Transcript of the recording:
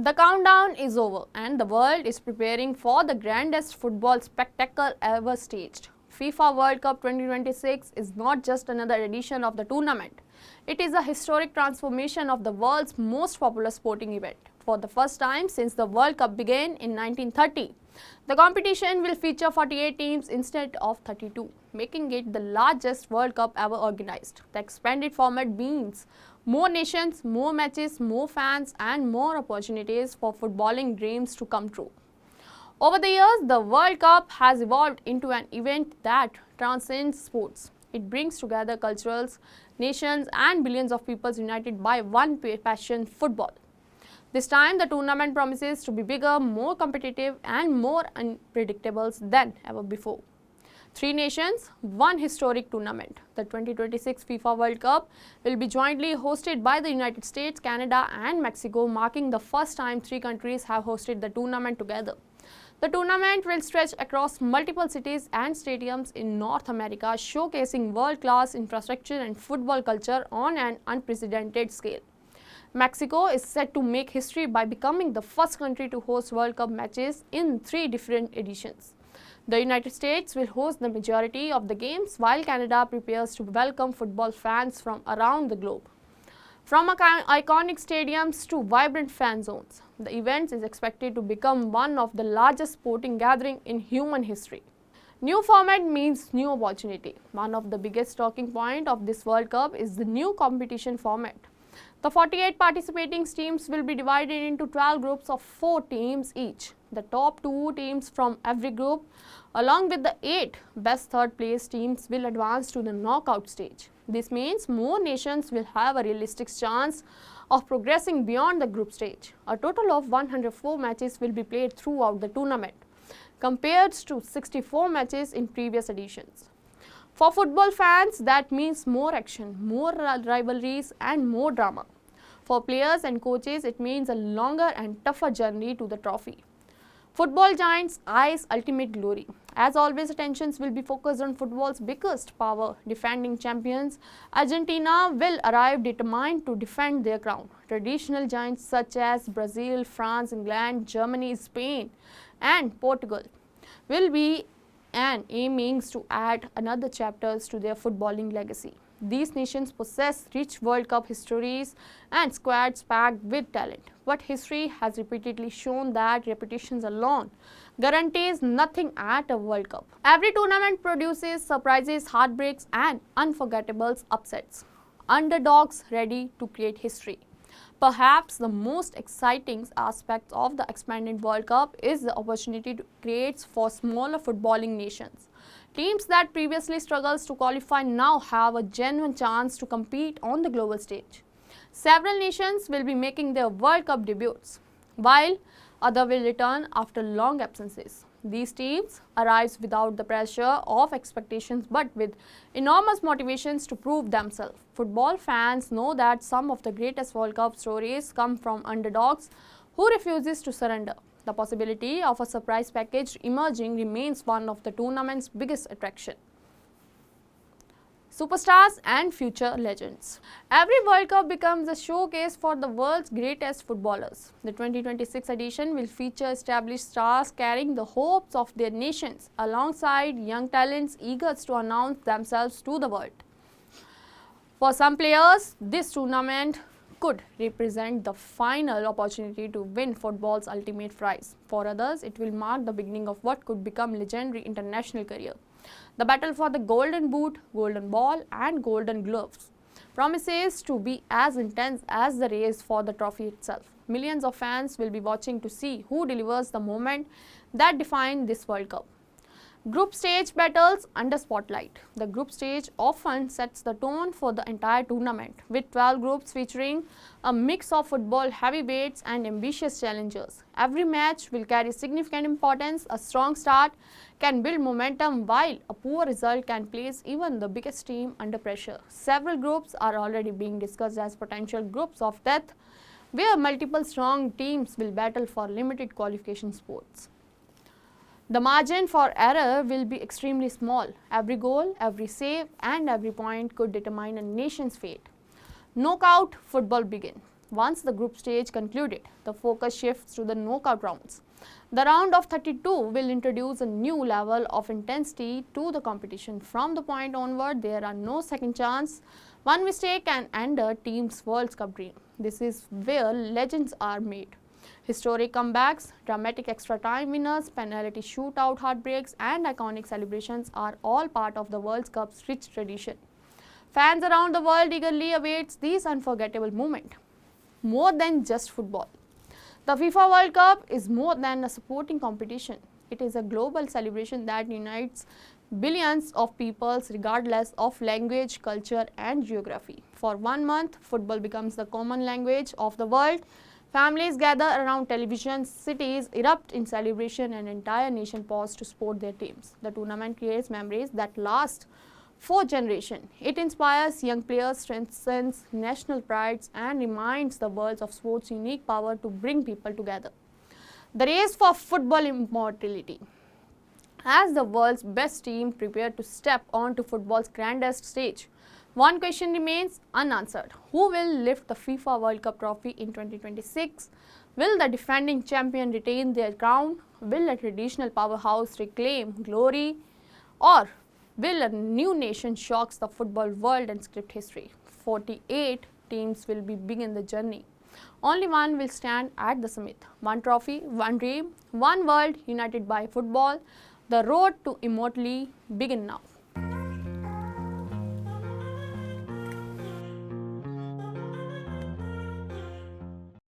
The countdown is over and the world is preparing for the grandest football spectacle ever staged. FIFA World Cup 2026 is not just another edition of the tournament. It is a historic transformation of the world's most popular sporting event. For the first time since the World Cup began in 1930, the competition will feature 48 teams instead of 32, making it the largest World Cup ever organized. The expanded format means more nations, more matches, more fans and more opportunities for footballing dreams to come true. Over the years, the World Cup has evolved into an event that transcends sports. It brings together cultures, nations and billions of people united by one passion, football. This time, the tournament promises to be bigger, more competitive and more unpredictable than ever before. 3 nations, 1 historic tournament. The 2026 FIFA World Cup will be jointly hosted by the United States, Canada and Mexico, marking the first time 3 countries have hosted the tournament together. The tournament will stretch across multiple cities and stadiums in North America, showcasing world-class infrastructure and football culture on an unprecedented scale. Mexico is set to make history by becoming the first country to host World Cup matches in 3 different editions. The United States will host the majority of the games, while Canada prepares to welcome football fans from around the globe. From iconic stadiums to vibrant fan zones, the event is expected to become one of the largest sporting gatherings in human history. New format means new opportunity. One of the biggest talking points of this World Cup is the new competition format. The 48 participating teams will be divided into 12 groups of 4 teams each. The top 2 teams from every group, along with the 8 best third-place teams, will advance to the knockout stage. This means more nations will have a realistic chance of progressing beyond the group stage. A total of 104 matches will be played throughout the tournament, compared to 64 matches in previous editions. For football fans, that means more action, more rivalries and more drama. For players and coaches, it means a longer and tougher journey to the trophy. Football giants eyes ultimate glory. As always, attentions will be focused on football's biggest power, defending champions. Argentina will arrive determined to defend their crown. Traditional giants such as Brazil, France, England, Germany, Spain and Portugal will be aiming to add another chapters to their footballing legacy. These nations possess rich World Cup histories and squads packed with talent. But history has repeatedly shown that reputations alone guarantees nothing at a World Cup. Every tournament produces surprises, heartbreaks and unforgettable upsets. Underdogs ready to create history. Perhaps the most exciting aspect of the expanded World Cup is the opportunity it creates for smaller footballing nations. Teams that previously struggled to qualify now have a genuine chance to compete on the global stage. Several nations will be making their World Cup debuts, while others will return after long absences. These teams arrive without the pressure of expectations but with enormous motivations to prove themselves. Football fans know that some of the greatest World Cup stories come from underdogs who refuses to surrender. The possibility of a surprise package emerging remains one of the tournament's biggest attractions. Superstars and future legends. Every World Cup becomes a showcase for the world's greatest footballers. The 2026 edition will feature established stars carrying the hopes of their nations alongside young talents eager to announce themselves to the world. For some players, this tournament could represent the final opportunity to win football's ultimate prize. For others, it will mark the beginning of what could become legendary international career. The battle for the Golden Boot, Golden Ball and Golden Gloves promises to be as intense as the race for the trophy itself. Millions of fans will be watching to see who delivers the moment that defines this World Cup. Group stage battles under spotlight. The group stage often sets the tone for the entire tournament, with 12 groups featuring a mix of football heavyweights and ambitious challengers. Every match will carry significant importance. A strong start can build momentum, while a poor result can place even the biggest team under pressure. Several groups are already being discussed as potential groups of death, where multiple strong teams will battle for limited qualification spots. The margin for error will be extremely small. Every goal, every save and every point could determine a nation's fate. Knockout football begins. Once the group stage concluded, the focus shifts to the knockout rounds. The round of 32 will introduce a new level of intensity to the competition. From the point onward, there are no second chance. One mistake can end a team's World Cup dream. This is where legends are made. Historic comebacks, dramatic extra time winners, penalty shootout heartbreaks, and iconic celebrations are all part of the World Cup's rich tradition. Fans around the world eagerly await these unforgettable moments. More than just football, the FIFA World Cup is more than a sporting competition. It is a global celebration that unites billions of peoples regardless of language, culture, and geography. For 1 month, football becomes the common language of the world. Families gather around television, cities erupt in celebration, and entire nation pause to support their teams. The tournament creates memories that last for generations. It inspires young players, strengthens national prides, and reminds the world of sports' unique power to bring people together. The race for football immortality. As the world's best team prepare to step onto football's grandest stage, one question remains unanswered. Who will lift the FIFA World Cup trophy in 2026? Will the defending champion retain their crown? Will a traditional powerhouse reclaim glory? Or will a new nation shock the football world and script history? 48 teams will begin the journey. Only one will stand at the summit. One trophy, one dream, one world united by football. The road to immortality begins now.